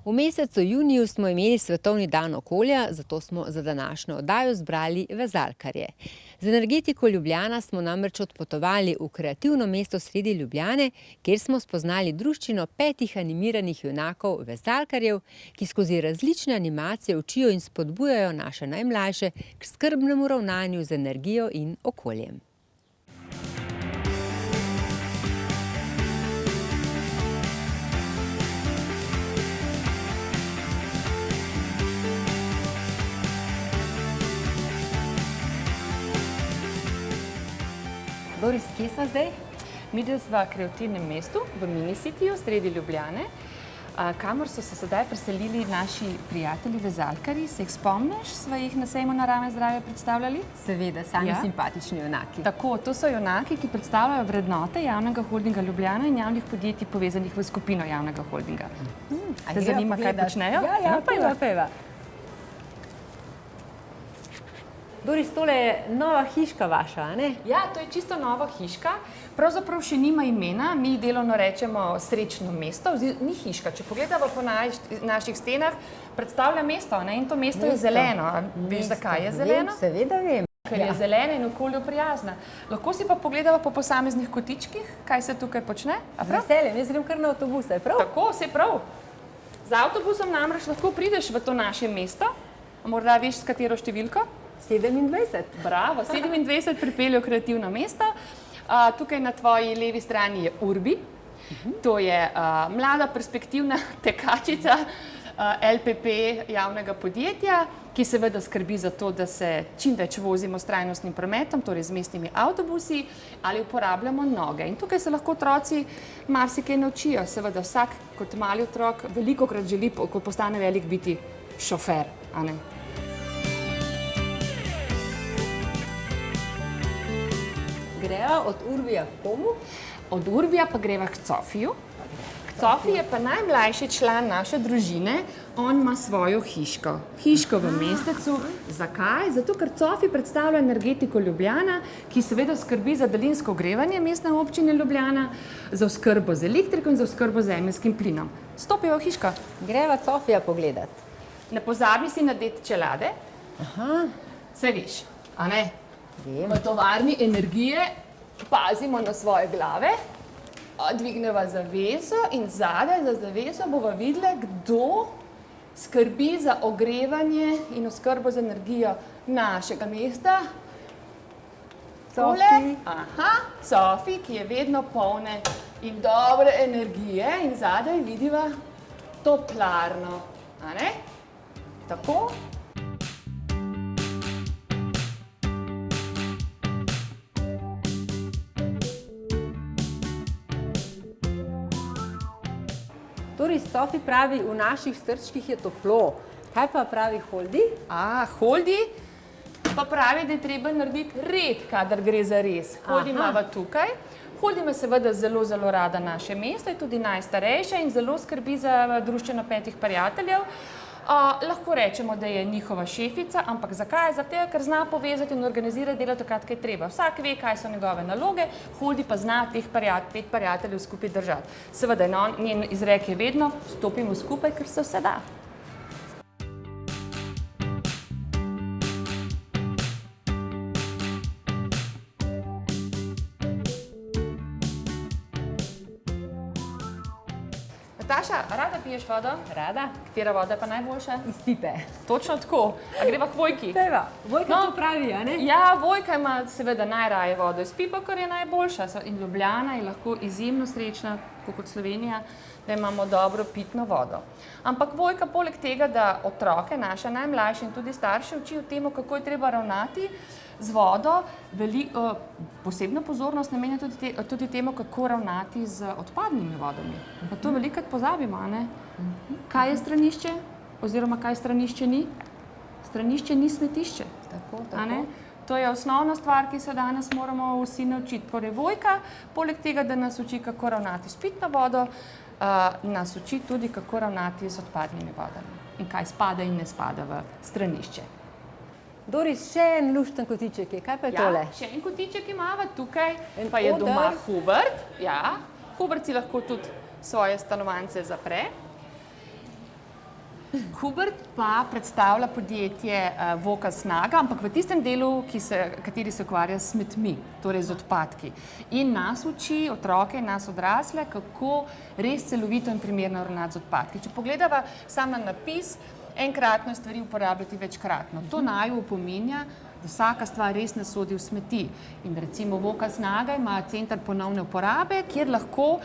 V mesecu juniju smo imeli svetovni dan okolja, zato smo za današnjo oddajo zbrali vezalkarje. Z Energetiko Ljubljana smo namreč odpotovali v kreativno mesto sredi Ljubljane, kjer smo spoznali druščino 5 animiranih junakov vezalkarjev, ki skozi različne animacije učijo in spodbujajo naše najmlajše k skrbnemu ravnanju z energijo in okoljem. Doris, kje smo zdaj? Mi smo v kreativnem mestu, v Minicitiju, sredi Ljubljane, kamor so se sedaj preselili naši prijatelji vezalkarji. Se jih spomniš? Sva jih na sejmu Narava in zdravja predstavljali? Seveda, sami simpatični junaki. Tako, to so junaki, ki predstavljajo vrednote javnega holdinga Ljubljana in javnih podjetij povezanih v skupino javnega holdinga. Te zanima, kaj počnejo? Ja, pejva. Doris, tole je nova hiška vaša, a ne? Ja, to je čisto nova hiška. Pravzaprav še nima imena, mi delovno rečemo srečno mesto, ni hiška. Če pogledamo po naših stenah, predstavlja mesto, ne? In to mesto je zeleno. Veš, zakaj je zeleno? Seveda vem. Ker je zelena in okolju prijazna. Lahko si pa pogledamo po posameznih kotičkih, kaj se tukaj počne. Z veseljem, jaz grem kar na avtobus, je prav? Tako, se prav. Z avtobusom namreč lahko prideš v to naše mesto. Morda veš, s katero številko? 27. Bravo, 27 pripelje v kreativno mesto. Tukaj na tvoji levi strani je Urbi. To je mlada, perspektivna tekačica LPP javnega podjetja, ki seveda skrbi za to, da se čim več vozimo s trajnostnim prometom, torej z mestnimi avtobusi ali uporabljamo noge. In tukaj se lahko otroci marsikaj naučijo. Seveda vsak kot mali otrok velikokrat želi, ko postane velik, biti šofer, a ne? Greva od Urbija k komu? Od Urbija pa greva k Cofiju. Cofi je pa najmlajši član naše družine, on ima svojo hiško. Hiško v mestecu. Zakaj? Zato, ker Cofi predstavlja Energetiko Ljubljana, ki seveda skrbi za daljinsko ogrevanje mestne občine Ljubljana, za oskrbo z elektriko in za oskrbo z zemeljskim plinom. Stopijo v hiško. Greva Cofija pogledat. Ne pozabi si nadeti čelade. Saj veš, a ne? Vem. V tovarni energije pazimo na svoje glave, dvigneva zaveso in zadaj za zaveso bova videla, kdo skrbi za ogrevanje in oskrbo z energijo našega mesta. Cofi. Cofi, ki je vedno polne in dobre energije in zadaj vidiva toplarno, a ne? Tako. Doris, Cofi pravi, v naših srčkih je toplo. Kaj pa pravi Holdi? Holdi pa pravi, da je treba narediti red, kadar gre za res. Holdi imava tukaj. Holdi ima seveda zelo, zelo rada naše mesto, je tudi najstarejša in zelo skrbi za druščino 5 prijateljev. Lahko rečemo, da je njihova šefica, ampak zakaj? Zato, ker zna povezati in organizirati delo takrat, kaj treba. Vsak ve, kaj so njegove naloge, Holdi pa zna teh 5 prijateljev skupaj držati. Seveda, njen izrek je vedno, stopimo skupaj, ker se vse da. Nataša, rada piješ vodo? Rada. Katera voda je pa najboljša? Iz pipe. Točno tako. A greva k Vojki? Peva. Vojka to pravi, a ne? Ja, Vojka ima seveda najraje vodo iz pipa, ker je najboljša. In Ljubljana je lahko izjemno srečna, tako kot Slovenija, da imamo dobro pitno vodo. Ampak Vojka poleg tega, da otroke, naše najmlajše in tudi starše uči o tem, kako je treba ravnati z vodo, posebno pozornost namenja tudi temu, kako ravnati z odpadnimi vodami. Pa to velikokrat pozabimo, a ne? Kaj je stranišče? Oziroma, kaj stranišče ni? Stranišče ni smetišče. Tako. To je osnovna stvar, ki se danes moramo vsi naučiti. Torej, Vojka, poleg tega, da nas uči, kako ravnati s pitno vodo, nas uči tudi, kako ravnati z odpadnimi vodami. In kaj spada in ne spada v stranišče. Doris, še en lušten kotiček je. Kaj pa je tole? Ja, še en kotiček imava tukaj, pa je doma Hubert. Ja, Hubert si lahko tudi svoje stanovance zapre. Hubert pa predstavlja podjetje Voka Snaga, ampak v tistem delu, kateri se ukvarja s smetmi, torej z odpadki. In nas uči, otroke in nas odrasle, kako res celovito in primerno ravnati z odpadki. Če pogledava sam na napis, enkratno stvari uporabljati večkratno. To naju opominja, da vsaka stvar res ne sodi v smeti. In recimo Voka Snaga ima center ponovne uporabe, kjer lahko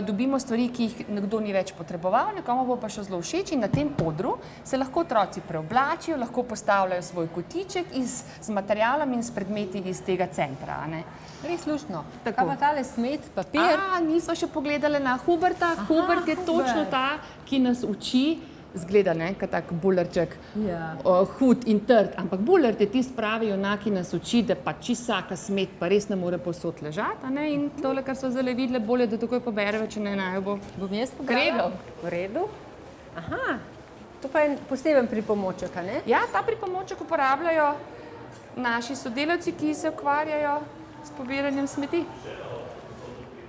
dobimo stvari, ki jih nekdo ni več potreboval, nekomu bo pa še zelo všeč in na tem odru se lahko otroci preoblačijo, lahko postavljajo svoj kotiček z materialom in s predmeti iz tega centra. Res luštno. Kaj pa tale smet, papir? Nismo še pogledali na Huberta. Hubert je točno ta, ki nas uči, zgleda, kot tak bulerček, hud in trd, ampak bulert je tisti pravi junak, ki nas uči, da pa čisto vsaka smet pa res ne more povsod ležati, in tole, kar so zdaj videli, bolje, da takoj pobereva, če ne naj bo kregel. V redu. Aha, to pa je poseben pripomoček, a ne? Ja, ta pripomoček uporabljajo naši sodelavci, ki se ukvarjajo s pobiranjem smeti.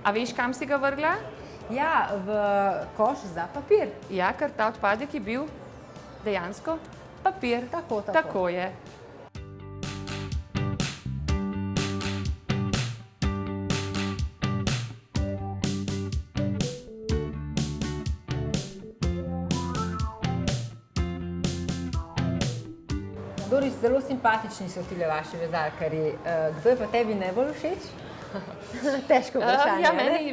A veš, kam si ga vrgla? Ja, v koš za papir. Ja, ker ta odpadek je bil dejansko papir. Tako je. Doris, zelo simpatični so tile vaši vezalkarji. Kdo je pa tebi najbolj všeč? Težko vprašanje. Ja,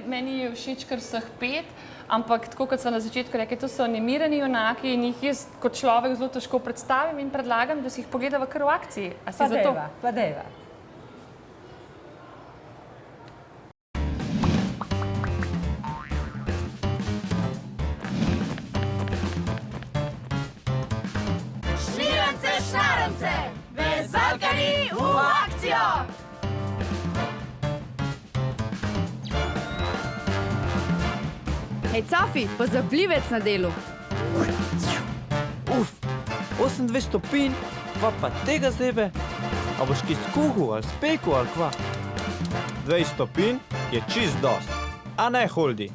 meni je všeč kar vseh 5, ampak tako kot so na začetku rekli, to so animirani junaki in jih jaz kot človek zelo težko predstavim in predlagam, da si jih pogledava kar v akciji. A si za to? Pa dejva. Šmirance, šarance, vezalkarji v akcijo! Hej, Cofi, pozabljivec na delu. 28 stopinj, pa tega zebe. A boš ki skuhal ali spekel ali kva? 20 stopinj je čist dost, a ne holdi.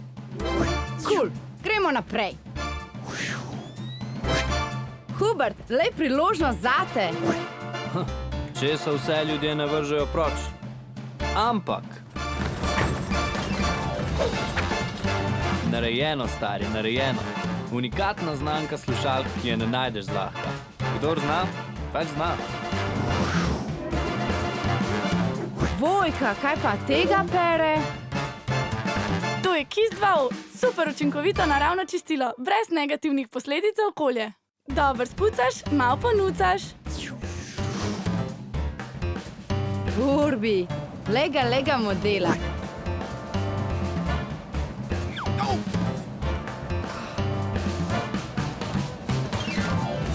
Cool, gremo naprej. Hubert, lej priložnost zate. Če se vse ljudje ne vržejo proč. Ampak narejeno, stari, narejeno. Unikatna znamka slušalk, ki je ne najdeš zlahka. Kdor zna, pač zna. Vojka, kaj pa tega pere? To je Kiss 2O, super učinkovito naravno čistilo, brez negativnih posledic za okolje. Dobro spucaš, malo pa nucaš. Urbi, lega modela.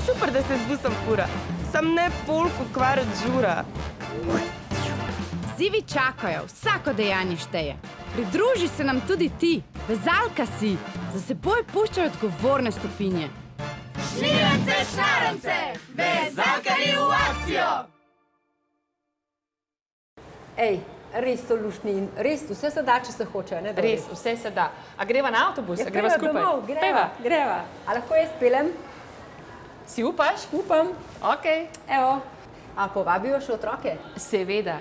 Super, da se z busom fura. Sam ne folk ukvarjat žura. Zivi čakajo, vsako dejanje šteje. Pridruži se nam tudi ti, vezalka si, za seboj puščaj odgovorne stopinje. Šmirance, šarance, vezalkarji v akcijo! Ej, res so luštni in res vse se da, če se hoče, ne? Res, vse se da. A greva na avtobus, a greva skupaj? Domov, greva. A lahko jaz pelem? Si upaš? Upam. Ok. Evo. A povabijo še otroke? Seveda.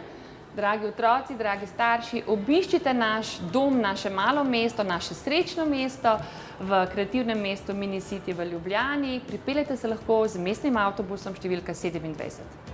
Dragi otroci, dragi starši, obiščite naš dom, naše malo mesto, naše srečno mesto v kreativnem mestu Mini City v Ljubljani. Pripeljete se lahko z mestnim avtobusom številka 27.